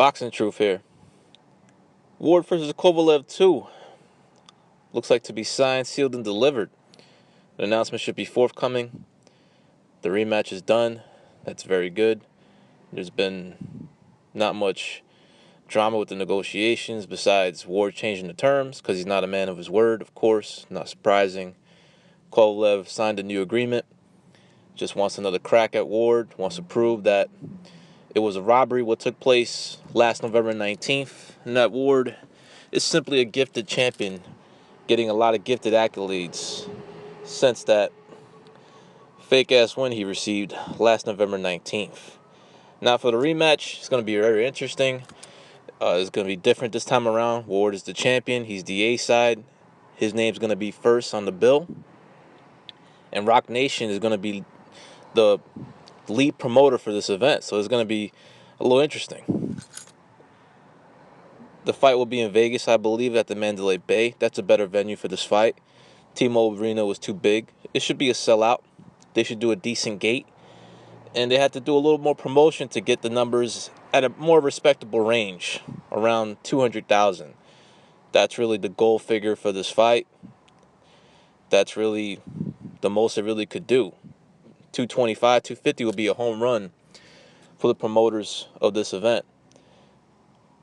Boxing Truth here. Ward versus Kovalev 2. Looks like to be signed, sealed, and delivered. The announcement should be forthcoming. The rematch is done. That's very good. There's been not much drama with the negotiations besides Ward changing the terms because he's not a man of his word, of course. Not surprising. Kovalev signed a new agreement. Just wants another crack at Ward. Wants to prove that it was a robbery what took place last November 19th. And that Ward is simply a gifted champion, getting a lot of gifted accolades since that fake-ass win he received last November 19th. Now for the rematch, it's going to be very interesting. It's going to be different this time around. Ward is the champion. He's the A side. His name's going to be first on the bill. And Rock Nation is going to be the lead promoter for this event. So it's going to be a little interesting. The fight will be in Vegas, I believe, at the Mandalay Bay. That's a better venue for this fight. T-Mobile Arena was too big. It should be a sellout. They should do a decent gate. And they had to do a little more promotion to get the numbers at a more respectable range, around 200,000. That's really the goal figure for this fight. That's really the most it really could do. 225, 250 would be a home run for the promoters of this event.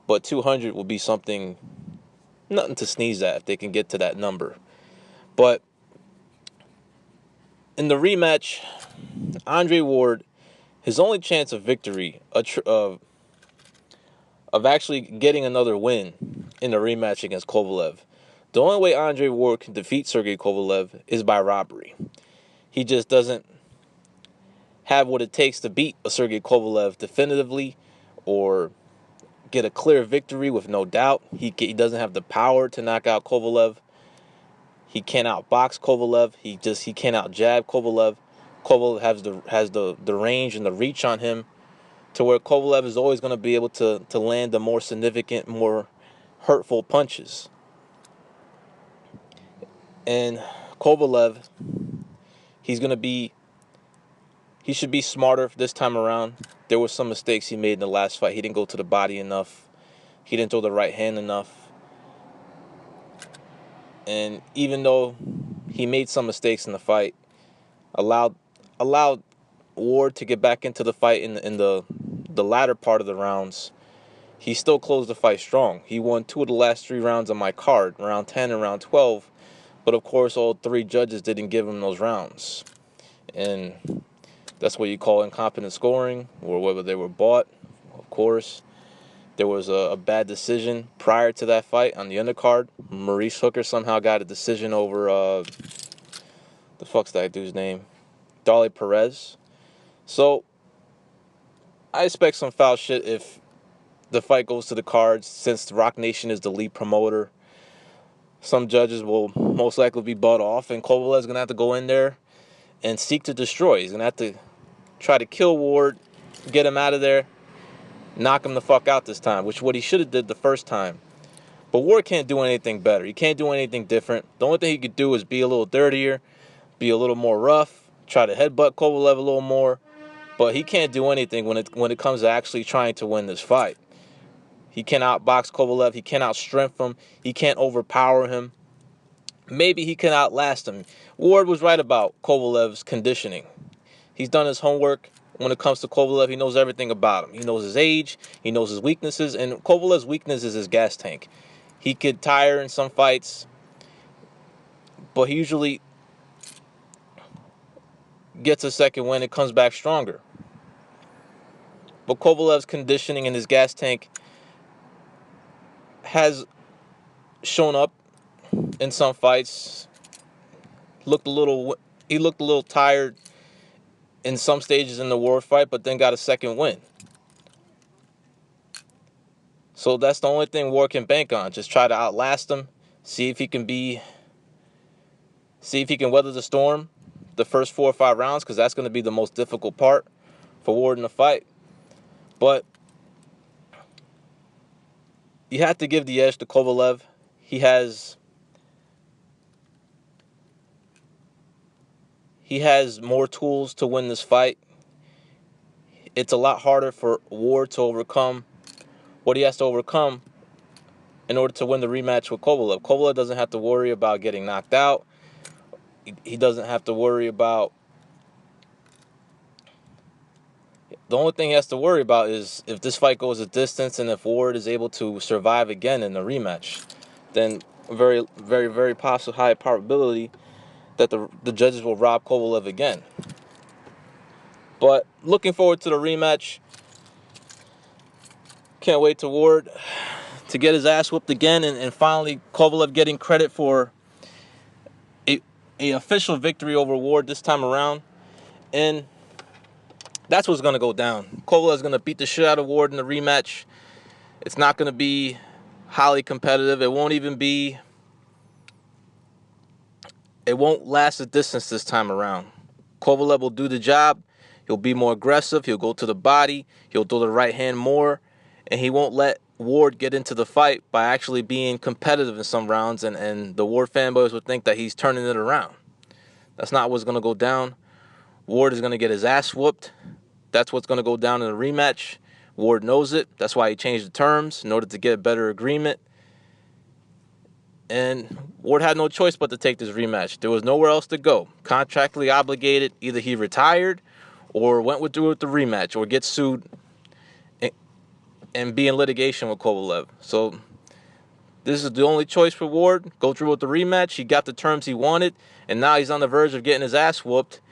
But 200 will be something, nothing to sneeze at if they can get to that number. But in the rematch, Andre Ward, his only chance of victory, of actually getting another win in the rematch against Kovalev, the only way Andre Ward can defeat Sergey Kovalev is by robbery. He just doesn't have what it takes to beat a Sergey Kovalev definitively or get a clear victory with no doubt. He doesn't have the power to knock out Kovalev. He can't outbox Kovalev. He can't outjab Kovalev. Kovalev has the range and the reach on him to where Kovalev is always going to be able to land the more significant, more hurtful punches. And Kovalev, he should be smarter this time around. There were some mistakes he made in the last fight. He didn't go to the body enough. He didn't throw the right hand enough. And even though he made some mistakes in the fight, allowed Ward to get back into the fight in the latter part of the rounds, he still closed the fight strong. He won 2 of the last 3 rounds on my card, round 10 and round 12. But of course, all 3 judges didn't give him those rounds. And that's what you call incompetent scoring, or whether they were bought. Of course, there was a bad decision prior to that fight on the undercard. Maurice Hooker somehow got a decision over, the fuck's that dude's name? Dale Perez. So, I expect some foul shit if the fight goes to the cards, since Rock Nation is the lead promoter. Some judges will most likely be bought off, and Kovalev's going to have to go in there and seek to destroy. He's going to have to try to kill Ward, get him out of there, knock him the fuck out this time, which is what he should have did the first time. But Ward can't do anything better. He can't do anything different. The only thing he could do is be a little dirtier, be a little more rough, try to headbutt Kovalev a little more. But he can't do anything when it comes to actually trying to win this fight. He can't outbox Kovalev. He can't outstrength him. He can't overpower him. Maybe he can outlast him. Ward was right about Kovalev's conditioning. He's done his homework. When it comes to Kovalev, he knows everything about him. He knows his age. He knows his weaknesses. And Kovalev's weakness is his gas tank. He could tire in some fights, but he usually gets a second win and comes back stronger. But Kovalev's conditioning and his gas tank has shown up in some fights. He looked a little tired in some stages in the Ward fight, but then got a second win. So that's the only thing Ward can bank on. Just try to outlast him. See if he can weather the storm the first 4 or 5 rounds, because that's going to be the most difficult part for Ward in the fight. But you have to give the edge to Kovalev. He has more tools to win this fight. It's a lot harder for Ward to overcome what he has to overcome in order to win the rematch with Kovalev. Kovalev doesn't have to worry about getting knocked out. He doesn't have to worry about... The only thing he has to worry about is if this fight goes a distance and if Ward is able to survive again in the rematch, then very, very, very possible high probability that the judges will rob Kovalev again. But looking forward to the rematch. Can't wait to Ward to get his ass whooped again, and finally Kovalev getting credit for a official victory over Ward this time around. And that's what's going to go down. Kovalev's going to beat the shit out of Ward in the rematch. It's not going to be highly competitive. It won't last a distance this time around. Kovalev will do the job. He'll be more aggressive. He'll go to the body. He'll throw the right hand more. And he won't let Ward get into the fight by actually being competitive in some rounds. And the Ward fanboys would think that he's turning it around. That's not what's going to go down. Ward is going to get his ass whooped. That's what's going to go down in the rematch. Ward knows it. That's why he changed the terms in order to get a better agreement. And Ward had no choice but to take this rematch. There was nowhere else to go. Contractually obligated. Either he retired or went through with the rematch or get sued and be in litigation with Kovalev. So this is the only choice for Ward. Go through with the rematch. He got the terms he wanted. And now he's on the verge of getting his ass whooped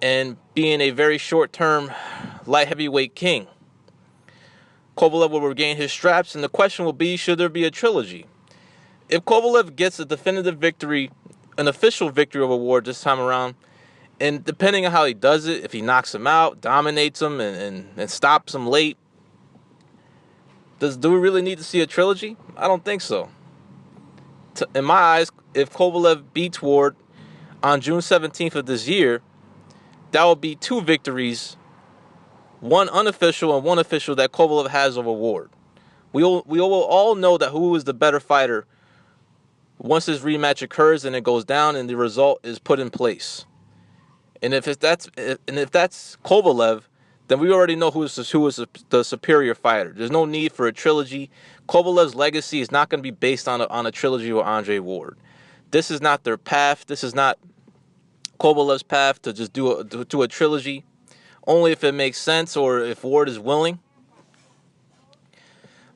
and being a very short-term light heavyweight king. Kovalev will regain his straps, and the question will be, should there be a trilogy? If Kovalev gets a definitive victory, an official victory over Ward this time around, and depending on how he does it, if he knocks him out, dominates him, and stops him late, do we really need to see a trilogy? I don't think so. In my eyes, if Kovalev beats Ward on June 17th of this year, that will be 2 victories, one unofficial and one official that Kovalev has over Ward. We will all know that who is the better fighter once this rematch occurs and it goes down and the result is put in place. And if that's Kovalev, then we already know who is the superior fighter. There's no need for a trilogy. Kovalev's legacy is not going to be based on a trilogy with Andre Ward. This is not their path. This is not Kovalev's path to just do a trilogy. Only if it makes sense or if Ward is willing.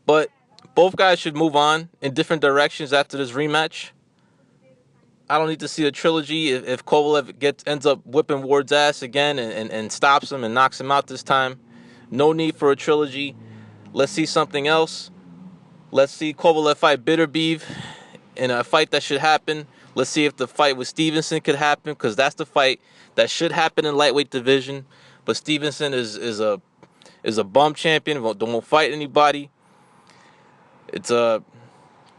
But both guys should move on in different directions after this rematch. I don't need to see a trilogy. If Kovalev ends up whipping Ward's ass again and stops him and knocks him out this time, no need for a trilogy. Let's see something else. Let's see Kovalev fight Bitterbeef in a fight that should happen. Let's see if the fight with Stevenson could happen, because that's the fight that should happen in lightweight division. But Stevenson is a bum champion. Won't fight anybody. It's a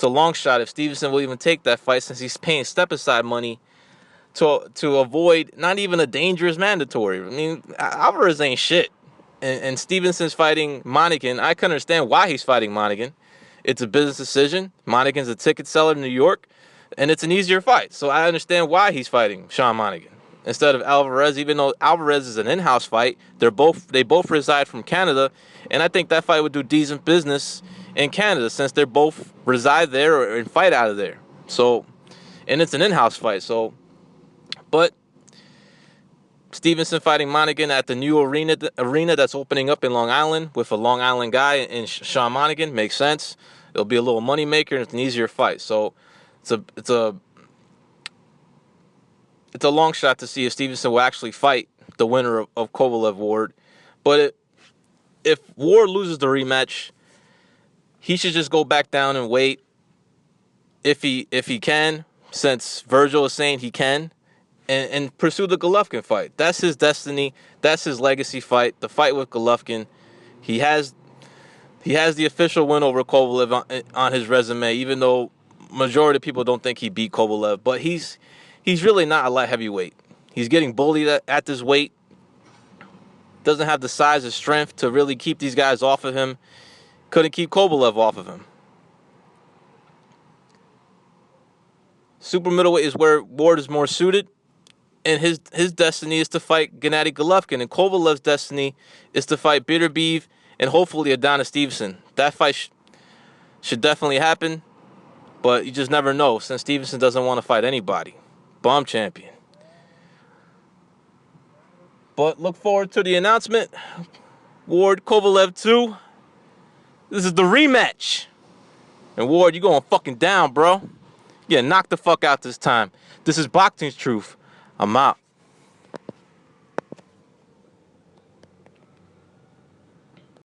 long shot if Stevenson will even take that fight, since he's paying step-aside money to avoid not even a dangerous mandatory. I mean, Alvarez ain't shit. And Stevenson's fighting Monaghan. I can understand why he's fighting Monaghan. It's a business decision. Monaghan's a ticket seller in New York, and it's an easier fight. So I understand why he's fighting Sean Monaghan instead of Alvarez, even though Alvarez is an in-house fight. They both reside from Canada, and I think that fight would do decent business in Canada, since they both reside there and fight out of there. So, and it's an in-house fight. So, but Stevenson fighting Monaghan at the new arena that's opening up in Long Island with a Long Island guy and Sean Monaghan makes sense. It'll be a little money maker, and it's an easier fight. So, it's a long shot to see if Stevenson will actually fight the winner of Kovalev Ward. But if Ward loses the rematch, he should just go back down and wait if he can, since Virgil is saying he can, and pursue the Golovkin fight. That's his destiny. That's his legacy fight, the fight with Golovkin. He has the official win over Kovalev on his resume, even though majority of people don't think he beat Kovalev. But he's really not a light heavyweight. He's getting bullied at this weight. Doesn't have the size or strength to really keep these guys off of him. Couldn't keep Kovalev off of him. Super middleweight is where Ward is more suited, and his destiny is to fight Gennady Golovkin, and Kovalev's destiny is to fight Bitterbeef and hopefully Adonis Stevenson. that fight should definitely happen. But you just never know, since Stevenson doesn't want to fight anybody. Bomb champion. But look forward to the announcement. Ward, Kovalev 2. This is the rematch. And Ward, you going fucking down, bro. Yeah, knock the fuck out this time. This is Boxing's Truth. I'm out.